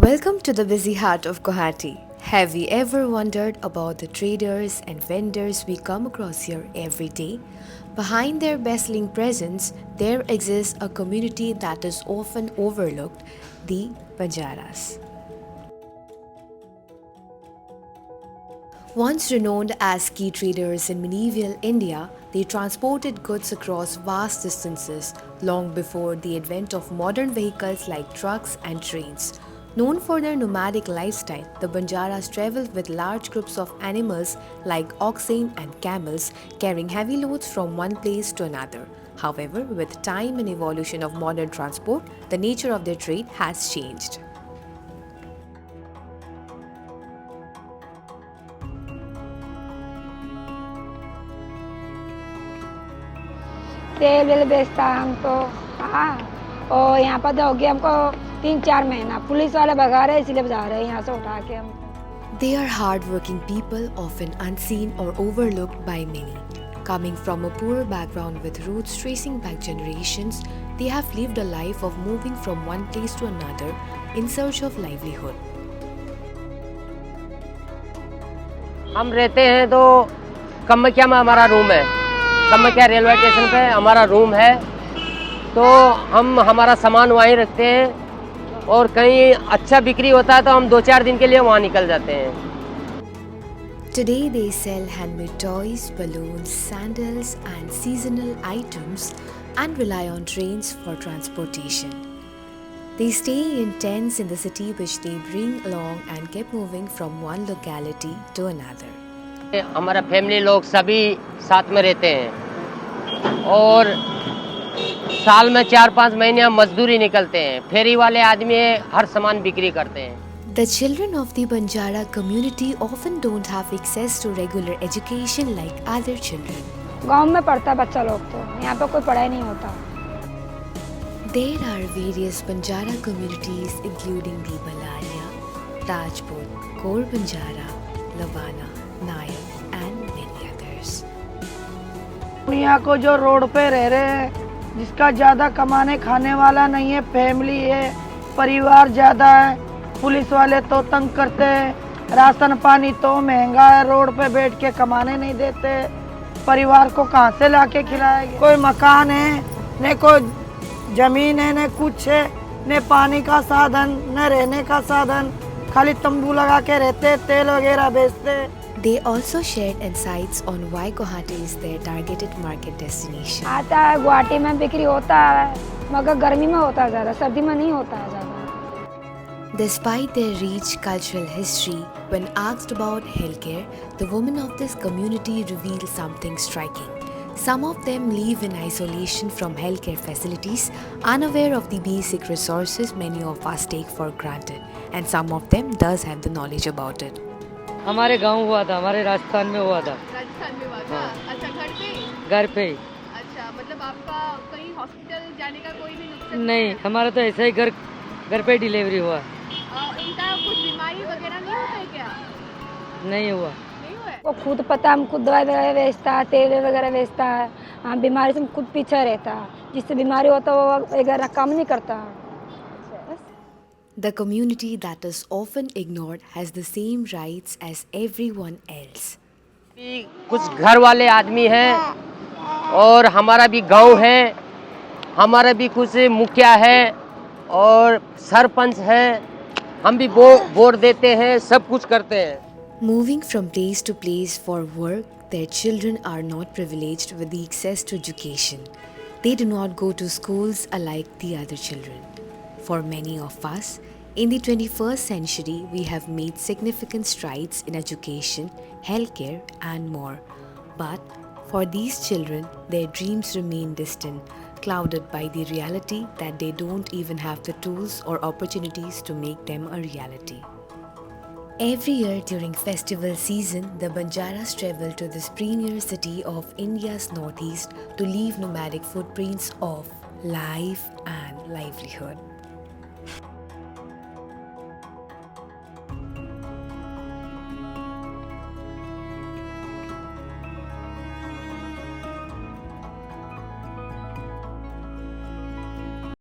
Welcome to the busy heart of Guwahati. Have you ever wondered about the traders and vendors we come across here every day? Behind their bustling presence, there exists a community that is often overlooked, the Banjaras. Once renowned as key traders in medieval India, they transported goods across vast distances long before the advent of modern vehicles like trucks and trains. Known for their nomadic lifestyle, the Banjaras traveled with large groups of animals like oxen and camels, carrying heavy loads from one place to another. However, with time and evolution of modern transport, the nature of their trade has changed. तेल well बेचता है हमको। हाँ, और यहाँ पर तो हो गया हमको 3-4 महीना। पुलिस वाले भगा रहे इसलिए जा रहे हैं यहाँ से उठा के हम। They are hardworking people, often unseen or overlooked by many. Coming from a poor background with roots tracing back generations, they have lived a life of moving from one place to another in search of livelihood. हम रहते हैं तो कामाख्या में हमारा room है। Kamakhya railway station पे हमारा room है, तो हम हमारा सामान वहीं रखते हैं और कहीं अच्छा बिक्री होता है तो हम 2-4 दिन के लिए वहाँ निकल जाते हैं। Today they sell handmade toys, balloons, sandals and seasonal items and rely on trains for transportation. They stay in tents in the city which they bring along and keep moving from one locality to another. हमारा family लोग सभी साथ में रहते हैं और साल में 4-5 महीने हम मजदूरी निकलते हैं। फेरी वाले आदमी हर सामान बिक्री करते हैं। The children of the Banjara community often don't have access to regular education like other children. गाँव में पढ़ता है बच्चा लोग तो, यहाँ पे कोई पढ़ाई नहीं होता। There are various Banjara communities including the Balaria, Rajput, Kor Banjara, Lavana, Nayak and many others. यहाँ को जो रोड पे रह रहे हैं, जिसका ज़्यादा कमाने खाने वाला नहीं है, फैमिली है, परिवार ज़्यादा है, पुलिस वाले तो तंग करते हैं, राशन पानी तो महंगा है, रोड पे बैठ के कमाने नहीं देते, परिवार को कहाँ से लाके खिलाएंगे। कोई मकान है न कोई ज़मीन है न कुछ है, न पानी का साधन न रहने का साधन, खाली तंबू लगा के रहते, तेल वगैरह बेचते। They also shared insights on why Guwahati is their targeted market destination. आता है गुवाहाटी में बिक्री होता है, मगर गर्मी में होता है ज़्यादा, सर्दी में नहीं होता है ज़्यादा। Despite their rich cultural history, when asked about healthcare, the women of this community reveal something striking. Some of them live in isolation from healthcare facilities, unaware of the basic resources many of us take for granted, and some of them does have the knowledge about it. हमारे गांव हुआ था, हमारे राजस्थान में हुआ था। राजस्थान में हुआ था। अच्छा, घर पे ही? घर पे ही। अच्छा, मतलब आपका कहीं हॉस्पिटल जाने का कोई भी नुस्खा नहीं, है? हमारा तो ऐसा ही घर पे डिलीवरी हुआ। इनका कुछ बीमारी वगैरह नहीं होता है क्या? नहीं हुआ। नहीं हुआ है? वो खुद पता, हम खुद दवाई वगैरह बेचता है, तेल वगैरह बेचता है। हाँ, बीमारी से हम खुद पीछे रहता है, जिससे बीमारी होता है वो वगैरह काम नहीं करता। The community that is often ignored has the same rights as everyone else. कुछ घर वाले आदमी हैं और हमारा भी गांव है, हमारा भी कुछ मुखिया है और सरपंच है, हम भी वोट देते हैं, सब कुछ करते हैं। Moving from place to place for work, their children are not privileged with the access to education. They do not go to schools unlike the other children. For many of us, in the 21st century, we have made significant strides in education, healthcare, and more. But for these children, their dreams remain distant, clouded by the reality that they don't even have the tools or opportunities to make them a reality. Every year during festival season, the Banjaras travel to this premier city of India's northeast to leave nomadic footprints of life and livelihood.